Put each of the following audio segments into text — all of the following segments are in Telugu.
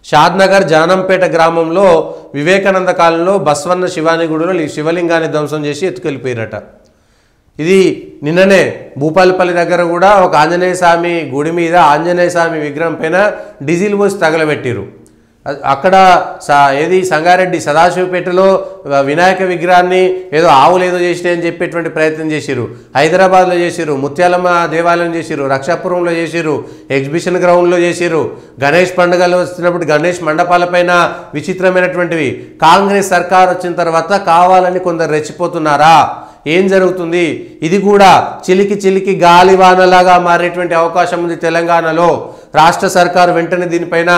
షాద్నగర్ జానంపేట గ్రామంలో వివేకానంద కాలంలో బస్వన్న శివాని గుడిలో శివలింగాన్ని ధ్వంసం చేసి ఎత్తుకెళ్ళిపోయారట. ఇది నిన్ననే భూపాలపల్లి దగ్గర కూడా ఒక ఆంజనేయ స్వామి గుడి మీద ఆంజనేయ స్వామి విగ్రహం పైన డీజిల్ పోసి తగలబెట్టారు. అక్కడ ఏది సంగారెడ్డి సదాశివపేటలో వినాయక విగ్రహాన్ని ఏదో ఆవులు ఏదో చేసినాయని చెప్పేటువంటి ప్రయత్నం చేసిరు. హైదరాబాద్లో చేసిరు, ముత్యాలమ్మ దేవాలయం చేసిరు, రక్షాపురంలో చేసిరు, ఎగ్జిబిషన్ గ్రౌండ్లో చేసిరు. గణేష్ పండుగలు వచ్చినప్పుడు గణేష్ మండపాలపైన విచిత్రమైనటువంటివి. కాంగ్రెస్ సర్కార్ వచ్చిన తర్వాత కావాలని కొందరు రెచ్చిపోతున్నారా? ఏం జరుగుతుంది? ఇది కూడా చిలికి చిలికి గాలివానలాగా మారేటువంటి అవకాశం ఉంది తెలంగాణలో. రాష్ట్ర సర్కారు వెంటనే దీనిపైన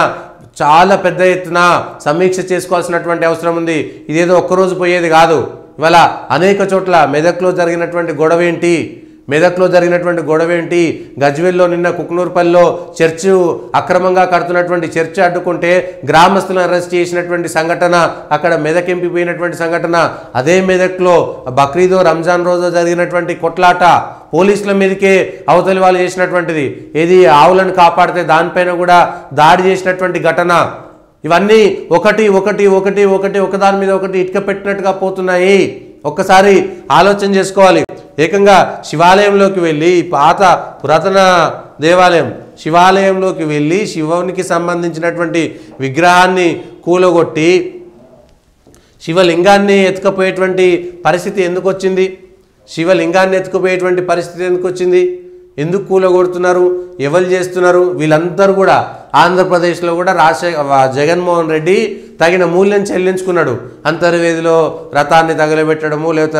చాలా పెద్ద ఎత్తున సమీక్ష చేసుకోవాల్సినటువంటి అవసరం ఉంది. ఇదేదో ఒక్కరోజు పోయేది కాదు. ఇవాళ అనేక చోట్ల మెదక్లో జరిగినటువంటి గొడవ ఏంటి? గజ్వేల్లో నిన్న కుక్నూర్పల్లిలో చర్చు అక్రమంగా కడుతున్నటువంటి చర్చ్ అడ్డుకుంటే గ్రామస్తులను అరెస్ట్ చేసినటువంటి సంఘటన, అక్కడ మెదక్ ఎంపిపోయినటువంటి సంఘటన. అదే మెదక్లో బక్రీదో రంజాన్ రోజు జరిగినటువంటి కొట్లాట పోలీసుల మీదకే అవతలి వాళ్ళు చేసినటువంటిది. ఏది ఆవులను కాపాడితే దానిపైన కూడా దాడి చేసినటువంటి ఘటన. ఇవన్నీ ఒకదాని మీద ఒకటి ఇటుక పెట్టినట్టుగా పోతున్నాయి. ఒక్కసారి ఆలోచన చేసుకోవాలి. ఏకంగా శివాలయంలోకి వెళ్ళి, పాత పురాతన దేవాలయం శివాలయంలోకి వెళ్ళి శివునికి సంబంధించినటువంటి విగ్రహాన్ని కూలగొట్టి శివలింగాన్ని ఎత్తుకుపోయేటువంటి పరిస్థితి ఎందుకు వచ్చింది? ఎందుకు కూలగొడుతున్నారు? ఎవరు చేస్తున్నారు? వీళ్ళందరూ కూడా ఆంధ్రప్రదేశ్లో కూడా జగన్మోహన్ రెడ్డి తగిన మూల్యం చెల్లించుకున్నాడు. అంతర్వేదిలో రథాన్ని తగలబెట్టడము, లేకపోతే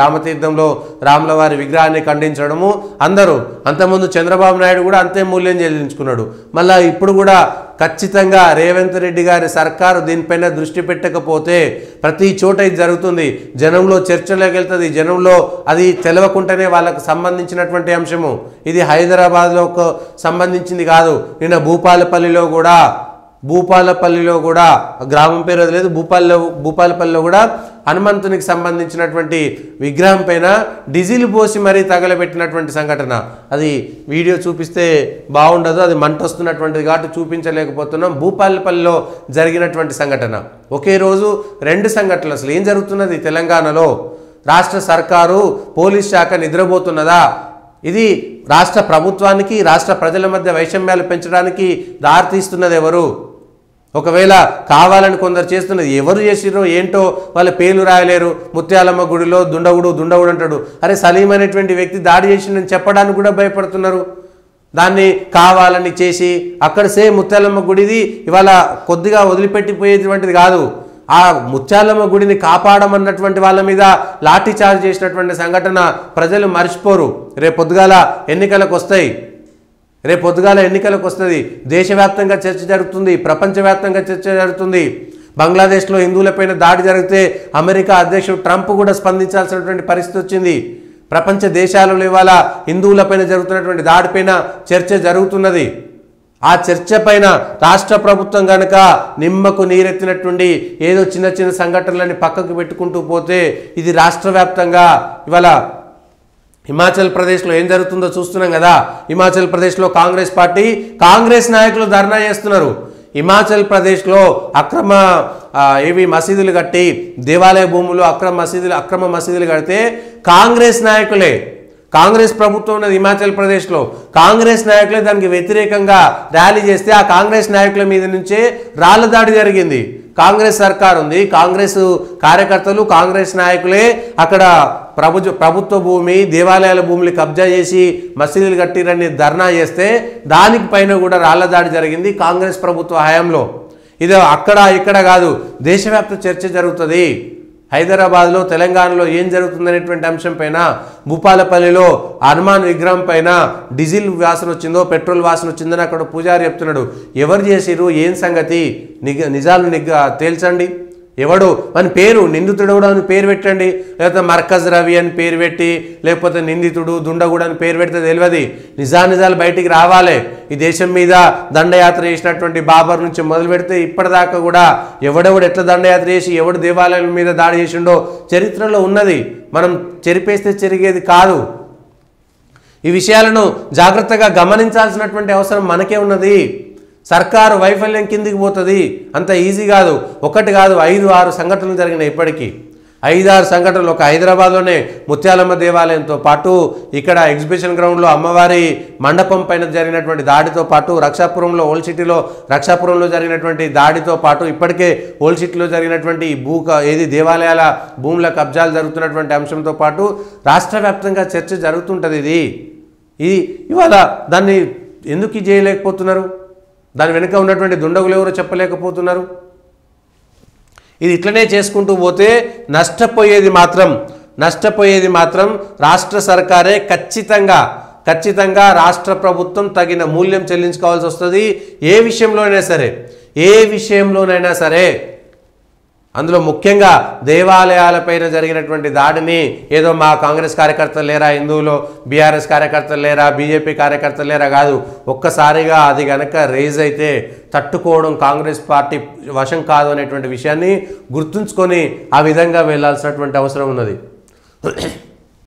రామతీర్థంలో రాములవారి విగ్రహాన్ని ఖండించడము. అందరూ అంతకుముందు చంద్రబాబు నాయుడు కూడా అంతే మూల్యం చెల్లించుకున్నాడు. మళ్ళీ ఇప్పుడు కూడా ఖచ్చితంగా రేవంత్ రెడ్డి గారి సర్కారు దీనిపైన దృష్టి పెట్టకపోతే ప్రతి చోట ఇది జరుగుతుంది. జనంలో చర్చలోకి వెళ్తుంది. జనంలో అది తెలవకుండానే వాళ్ళకు సంబంధించినటువంటి అంశము. ఇది హైదరాబాద్లో సంబంధించింది కాదు. నిన్న భూపాలపల్లిలో కూడా గ్రామం పేరు అది లేదు, భూపాలపల్లిలో కూడా హనుమంతునికి సంబంధించినటువంటి విగ్రహం పైన డీజిల్ పోసి మరీ తగలబెట్టినటువంటి సంఘటన. అది వీడియో చూపిస్తే బాగుండదు, అది మంట వస్తున్నటువంటిది కాబట్టి చూపించలేకపోతున్నాం. భూపాలపల్లిలో జరిగినటువంటి సంఘటన, ఒకే రోజు 2 సంఘటనలు. అసలు ఏం జరుగుతున్నది తెలంగాణలో? రాష్ట్ర సర్కారు పోలీస్ శాఖ నిద్రపోతున్నదా? ఇది రాష్ట్ర ప్రభుత్వానికి రాష్ట్ర ప్రజల మధ్య వైషమ్యాలు పెంచడానికి దారితీస్తున్నది ఎవరు? ఒకవేళ కావాలని కొందరు చేస్తున్నది ఎవరు చేసిరో ఏంటో వాళ్ళ పేర్లు రాయలేరు. ముత్యాలమ్మ గుడిలో దుండగుడు అంటాడు. అరే సలీం అనేటువంటి వ్యక్తి దాడి చేసిందని చెప్పడానికి కూడా భయపడుతున్నారు. దాన్ని కావాలని చేసి అక్కడ ముత్యాలమ్మ గుడిది ఇవాళ కొద్దిగా వదిలిపెట్టిపోయేటువంటిది కాదు. ఆ ముత్యాలమ్మ గుడిని కాపాడమన్నటువంటి వాళ్ళ మీద లాఠీ చార్జ్ చేసినటువంటి సంఘటన ప్రజలు మర్చిపోరు. రేపొద్దుగాల ఎన్నికలకు వస్తుంది. దేశవ్యాప్తంగా చర్చ జరుగుతుంది, ప్రపంచవ్యాప్తంగా చర్చ జరుగుతుంది. బంగ్లాదేశ్లో హిందువులపైన దాడి జరిగితే అమెరికా అధ్యక్షుడు ట్రంప్ కూడా స్పందించాల్సినటువంటి పరిస్థితి వచ్చింది. ప్రపంచ దేశాలలో ఇవాళ హిందువులపైన జరుగుతున్నటువంటి దాడిపైన చర్చ జరుగుతున్నది. ఆ చర్చ పైన రాష్ట్ర ప్రభుత్వం కనుక నిమ్మకు నీరెత్తినట్టుండి ఏదో చిన్న చిన్న సంఘటనలని పక్కకు పెట్టుకుంటూ పోతే ఇది రాష్ట్ర వ్యాప్తంగా ఇవాళ హిమాచల్ ప్రదేశ్లో ఏం జరుగుతుందో చూస్తున్నాం కదా. హిమాచల్ ప్రదేశ్లో కాంగ్రెస్ నాయకులు ధర్నా చేస్తున్నారు. హిమాచల్ ప్రదేశ్లో అక్రమ మసీదులు కట్టి దేవాలయ భూములు అక్రమ మసీదులు కడితే కాంగ్రెస్ ప్రభుత్వం ఉన్నది హిమాచల్ ప్రదేశ్లో. కాంగ్రెస్ నాయకులే దానికి వ్యతిరేకంగా ర్యాలీ చేస్తే ఆ కాంగ్రెస్ నాయకుల మీద నుంచే రాళ్ల దాడి జరిగింది. కాంగ్రెస్ సర్కార్ ఉంది, కాంగ్రెస్ కార్యకర్తలు, కాంగ్రెస్ నాయకులే అక్కడ ప్రభుత్వ భూమి, దేవాలయాల భూములు కబ్జా చేసి మసీదులు కట్టిరని ధర్నా చేస్తే దానికి పైన కూడా రాళ్ల దాడి జరిగింది కాంగ్రెస్ ప్రభుత్వ హయాంలో. ఇది అక్కడ ఇక్కడ కాదు, దేశవ్యాప్త చర్చ జరుగుతుంది. హైదరాబాద్లో, తెలంగాణలో ఏం జరుగుతుందనేటువంటి అంశం పైన, భూపాలపల్లిలో హనుమాన్ విగ్రహం పైన డీజిల్ వాసన వచ్చిందో, పెట్రోల్ వాసన వచ్చిందని అక్కడ పూజారి చెప్తున్నాడు. ఎవరు చేసిరు, ఏం సంగతి, నిజాలు తేల్చండి. ఎవడు అని పేరు, నిందితుడు కూడా అని పేరు పెట్టండి, లేకపోతే మర్కజ్ రవి అని పేరు పెట్టి, లేకపోతే నిందితుడు దుండగుడు అని పేరు పెడితే తెలియదు. నిజాలు బయటికి రావాలి. ఈ దేశం మీద దండయాత్ర చేసినటువంటి బాబర్ నుంచి మొదలు పెడితే ఇప్పటిదాకా కూడా ఎవడెవడు ఎట్లా దండయాత్ర చేసి ఎవడు దేవాలయాల మీద దాడి చేసిండో చరిత్రలో ఉన్నది. మనం చెరిపేస్తే చెరిగేది కాదు. ఈ విషయాలను జాగ్రత్తగా గమనించాల్సినటువంటి అవసరం మనకే ఉన్నది. సర్కారు వైఫల్యం కిందికి పోతుంది. అంత ఈజీ కాదు. ఒకటి కాదు, 5-6 సంఘటనలు జరిగినాయి ఇప్పటికీ. 5-6 సంఘటనలు. ఒక హైదరాబాద్లోనే ముత్యాలమ్మ దేవాలయంతో పాటు ఇక్కడ ఎగ్జిబిషన్ గ్రౌండ్లో అమ్మవారి మండపం పైన జరిగినటువంటి దాడితో పాటు రక్షాపురంలో ఓల్డ్ సిటీలో రక్షాపురంలో జరిగినటువంటి దాడితో పాటు ఇప్పటికే ఓల్డ్ సిటీలో జరిగినటువంటి ఏది దేవాలయాల భూముల కబ్జాలు జరుగుతున్నటువంటి అంశంతో పాటు రాష్ట్ర వ్యాప్తంగా చర్చ జరుగుతుంటుంది. ఇది ఇవాళ దాన్ని ఎందుకు చేయలేకపోతున్నారు? దాని వెనుక ఉన్నటువంటి దుండగులు ఎవరో చెప్పలేకపోతున్నారు. ఇది ఇట్లనే చేసుకుంటూ పోతే నష్టపోయేది మాత్రం రాష్ట్ర సర్కారే. ఖచ్చితంగా రాష్ట్ర ప్రభుత్వం తగిన మూల్యం చెల్లించుకోవాల్సి వస్తుంది. ఏ విషయంలోనైనా సరే. అందులో ముఖ్యంగా దేవాలయాలపైన జరిగినటువంటి దాడిని ఏదో మా కాంగ్రెస్ కార్యకర్తలు లేరా, హిందువులో బీఆర్ఎస్ కార్యకర్తలు లేరా, బీజేపీ కార్యకర్తలు లేరా కాదు. ఒక్కసారిగా అది గనక రేజ్ అయితే తట్టుకోవడం కాంగ్రెస్ పార్టీ వశం కాదు అనేటువంటి విషయాన్ని గుర్తుంచుకొని ఆ విధంగా వెళ్ళాల్సినటువంటి అవసరం ఉన్నది.